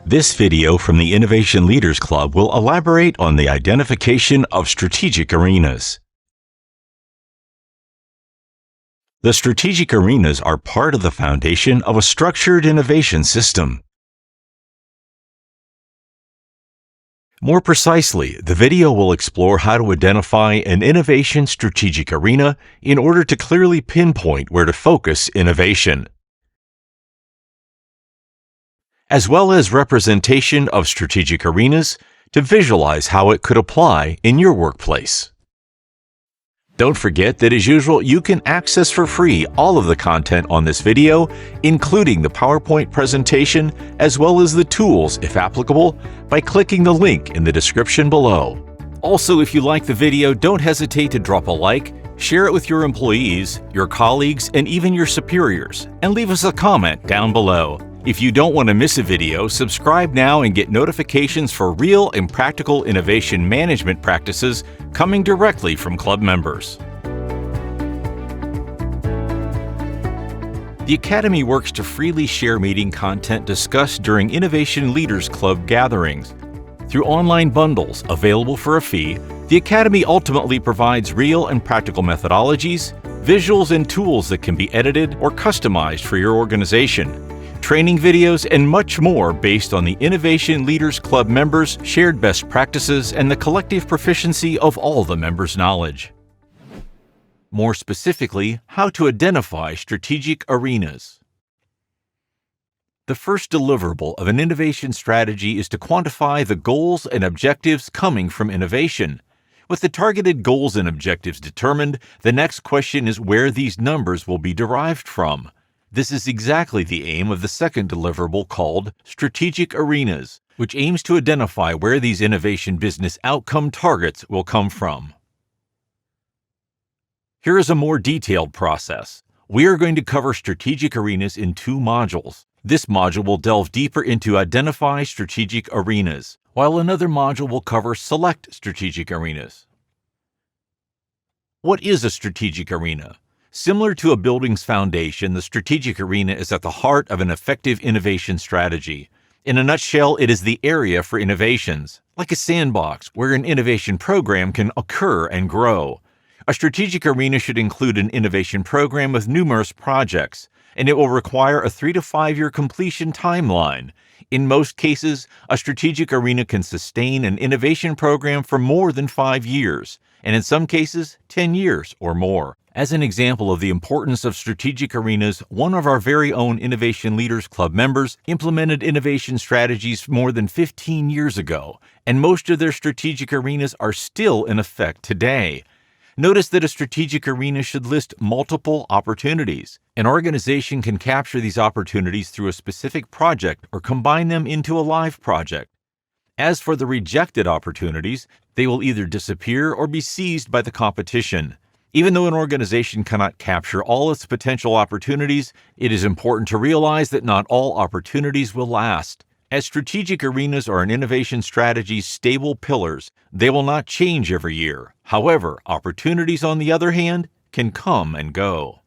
This video from the Innovation Leaders Club will elaborate on the identification of strategic arenas. The strategic arenas are part of the foundation of a structured innovation system. More precisely, the video will explore how to identify an innovation strategic arena in order to clearly pinpoint where to focus innovation, as well as representation of strategic arenas to visualize how it could apply in your workplace. Don't forget that, as usual, you can access for free all of the content on this video, including the PowerPoint presentation, as well as the tools, if applicable, by clicking the link in the description below. Also, if you like the video, don't hesitate to drop a like, share it with your employees, your colleagues, and even your superiors, and leave us a comment down below. If you don't want to miss a video, subscribe now and get notifications for real and practical innovation management practices coming directly from club members. The Academy works to freely share meeting content discussed during Innovation Leaders Club gatherings. Through online bundles available for a fee, the Academy ultimately provides real and practical methodologies, visuals, and tools that can be edited or customized for your organization, training videos, and much more based on the Innovation Leaders Club members' shared best practices and the collective proficiency of all the members' knowledge. More specifically, how to identify strategic arenas. The first deliverable of an innovation strategy is to quantify the goals and objectives coming from innovation. With the targeted goals and objectives determined, the next question is where these numbers will be derived from. This is exactly the aim of the second deliverable called Strategic Arenas, which aims to identify where these innovation business outcome targets will come from. Here is a more detailed process. We are going to cover strategic arenas in 2 modules. This module will delve deeper into Identify Strategic Arenas, while another module will cover Select Strategic Arenas. What is a strategic arena? Similar to a building's foundation, the strategic arena is at the heart of an effective innovation strategy. In a nutshell, it is the area for innovations, like a sandbox where an innovation program can occur and grow. A strategic arena should include an innovation program with numerous projects, and it will require a 3 to 5 year completion timeline. In most cases, a strategic arena can sustain an innovation program for more than 5 years, and in some cases, 10 years or more. As an example of the importance of strategic arenas, one of our very own Innovation Leaders Club members implemented innovation strategies more than 15 years ago, and most of their strategic arenas are still in effect today. Notice that a strategic arena should list multiple opportunities. An organization can capture these opportunities through a specific project or combine them into a live project. As for the rejected opportunities, they will either disappear or be seized by the competition. Even though an organization cannot capture all its potential opportunities, it is important to realize that not all opportunities will last. As strategic arenas are an innovation strategy's stable pillars, they will not change every year. However, opportunities, on the other hand, can come and go.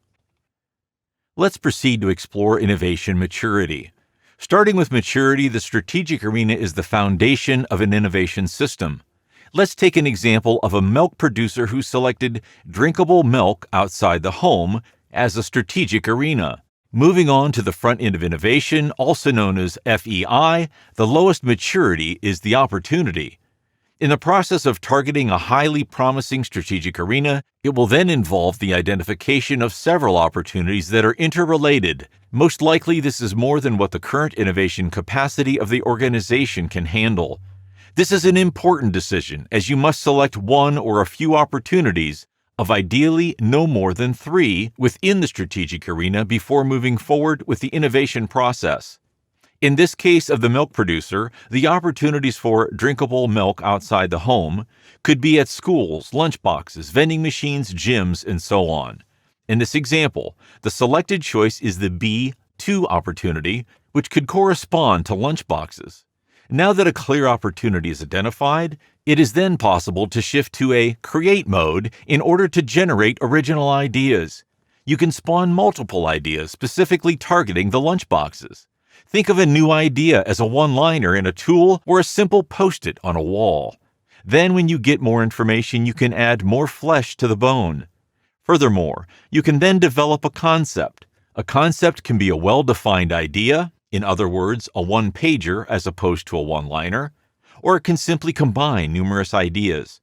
Let's proceed to explore innovation maturity. Starting with maturity, the strategic arena is the foundation of an innovation system. Let's take an example of a milk producer who selected drinkable milk outside the home as a strategic arena. Moving on to the front end of innovation, also known as FEI, the lowest maturity is the opportunity. In the process of targeting a highly promising strategic arena, it will then involve the identification of several opportunities that are interrelated. Most likely, this is more than what the current innovation capacity of the organization can handle. This is an important decision, as you must select one or a few opportunities, of ideally no more than 3, within the strategic arena before moving forward with the innovation process. In this case of the milk producer, the opportunities for drinkable milk outside the home could be at schools, lunchboxes, vending machines, gyms, and so on. In this example, the selected choice is the B2 opportunity, which could correspond to lunchboxes. Now that a clear opportunity is identified, it is then possible to shift to a create mode in order to generate original ideas. You can spawn multiple ideas specifically targeting the lunchboxes. Think of a new idea as a one-liner in a tool or a simple post-it on a wall. Then when you get more information, you can add more flesh to the bone. Furthermore, you can then develop a concept. A concept can be a well-defined idea, in other words, a one-pager as opposed to a one-liner, or it can simply combine numerous ideas.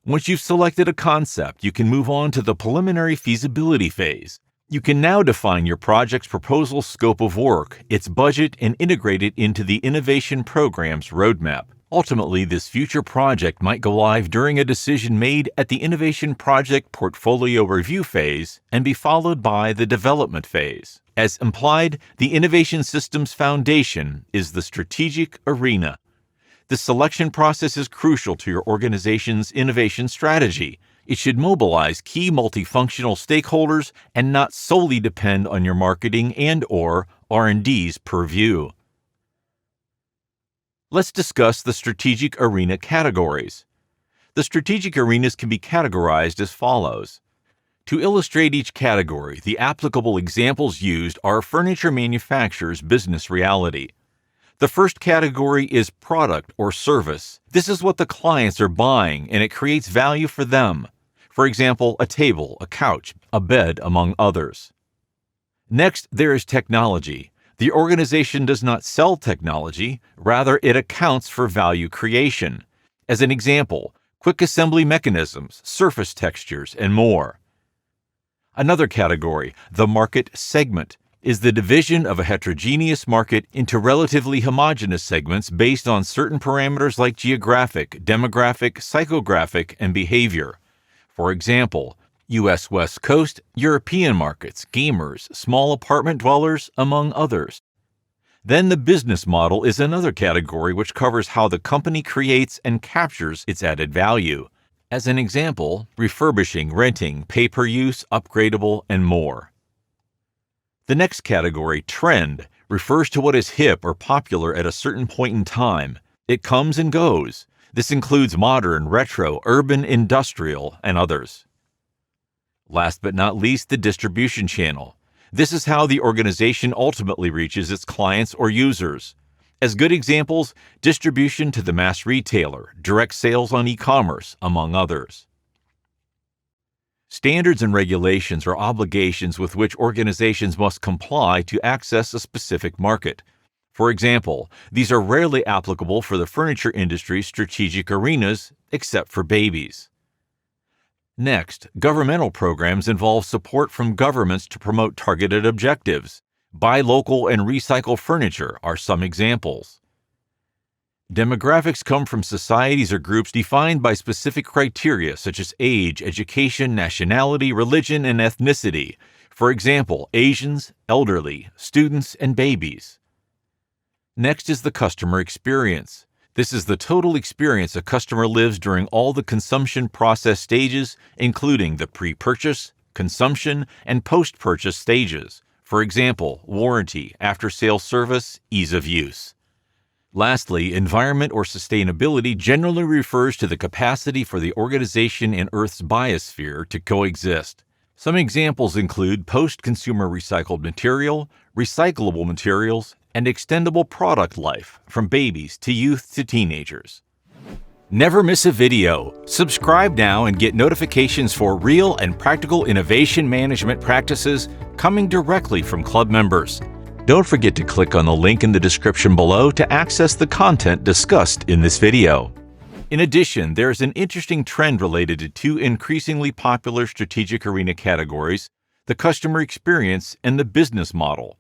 Once you've selected a concept, you can move on to the preliminary feasibility phase. You can now define your project's proposal scope of work, its budget, and integrate it into the innovation program's roadmap. Ultimately, this future project might go live during a decision made at the innovation project portfolio review phase and be followed by the development phase. As implied, the innovation system's foundation is the strategic arena. The selection process is crucial to your organization's innovation strategy. It should mobilize key multifunctional stakeholders and not solely depend on your marketing and/or R&D's purview. Let's discuss the strategic arena categories. The strategic arenas can be categorized as follows. To illustrate each category, the applicable examples used are a furniture manufacturer's business reality. The first category is product or service. This is what the clients are buying, and it creates value for them. For example, a table, a couch, a bed, among others. Next, there is technology. The organization does not sell technology, rather it accounts for value creation. As an example, quick assembly mechanisms, surface textures, and more. Another category, the market segment, is the division of a heterogeneous market into relatively homogeneous segments based on certain parameters like geographic, demographic, psychographic, and behavior. For example, U.S. West Coast, European markets, gamers, small apartment dwellers, among others. Then the business model is another category which covers how the company creates and captures its added value. As an example, refurbishing, renting, pay-per-use, upgradable, and more. The next category, trend, refers to what is hip or popular at a certain point in time. It comes and goes. This includes modern, retro, urban, industrial, and others. Last but not least, the distribution channel. This is how the organization ultimately reaches its clients or users. As good examples, distribution to the mass retailer, direct sales on e-commerce, among others. Standards and regulations are obligations with which organizations must comply to access a specific market. For example, these are rarely applicable for the furniture industry's strategic arenas, except for babies. Next, governmental programs involve support from governments to promote targeted objectives. Buy local and recycle furniture are some examples. Demographics come from societies or groups defined by specific criteria such as age, education, nationality, religion, and ethnicity. For example, Asians, elderly, students, and babies. Next is the customer experience. This is the total experience a customer lives during all the consumption process stages, including the pre-purchase, consumption, and post-purchase stages. For example, warranty, after-sales service, ease of use. Lastly, environment or sustainability generally refers to the capacity for the organization and Earth's biosphere to coexist. Some examples include post-consumer recycled material, recyclable materials, and extendable product life, from babies to youth to teenagers. Never miss a video. Subscribe now and get notifications for real and practical innovation management practices coming directly from club members. Don't forget to click on the link in the description below to access the content discussed in this video. In addition, there is an interesting trend related to two increasingly popular strategic arena categories, the customer experience and the business model.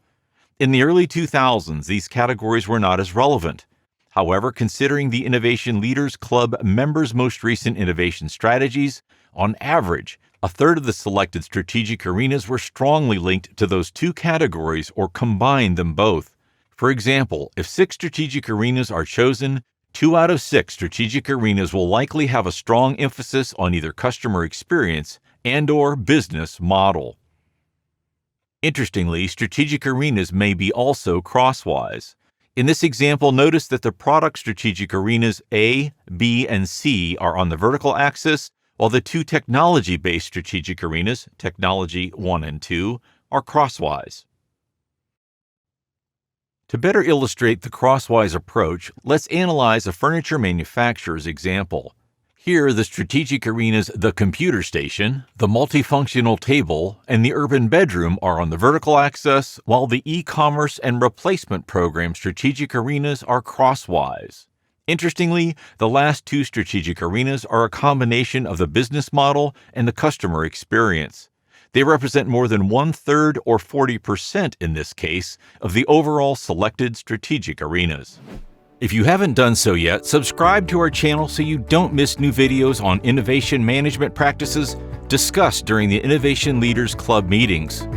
In the early 2000s, these categories were not as relevant. However, considering the Innovation Leaders Club members' most recent innovation strategies, on average, a third of the selected strategic arenas were strongly linked to those two categories or combined them both. For example, if 6 strategic arenas are chosen, 2 out of 6 strategic arenas will likely have a strong emphasis on either customer experience and/or business model. Interestingly, strategic arenas may be also crosswise. In this example, notice that the product strategic arenas A, B, and C are on the vertical axis, while the 2 technology-based strategic arenas, Technology 1 and 2, are crosswise. To better illustrate the crosswise approach, let's analyze a furniture manufacturer's example. Here, the strategic arenas the computer station, the multifunctional table, and the urban bedroom are on the vertical axis, while the e-commerce and replacement program strategic arenas are crosswise. Interestingly, the last two strategic arenas are a combination of the business model and the customer experience. They represent more than 1/3 or 40% in this case of the overall selected strategic arenas. If you haven't done so yet, subscribe to our channel so you don't miss new videos on innovation management practices discussed during the Innovation Leaders Club meetings.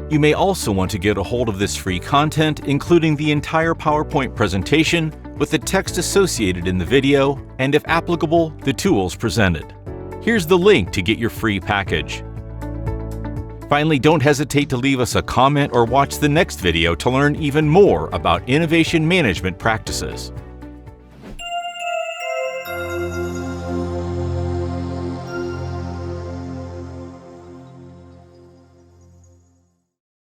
You may also want to get a hold of this free content, including the entire PowerPoint presentation with the text associated in the video, and if applicable, the tools presented. Here's the link to get your free package. Finally, don't hesitate to leave us a comment or watch the next video to learn even more about innovation management practices.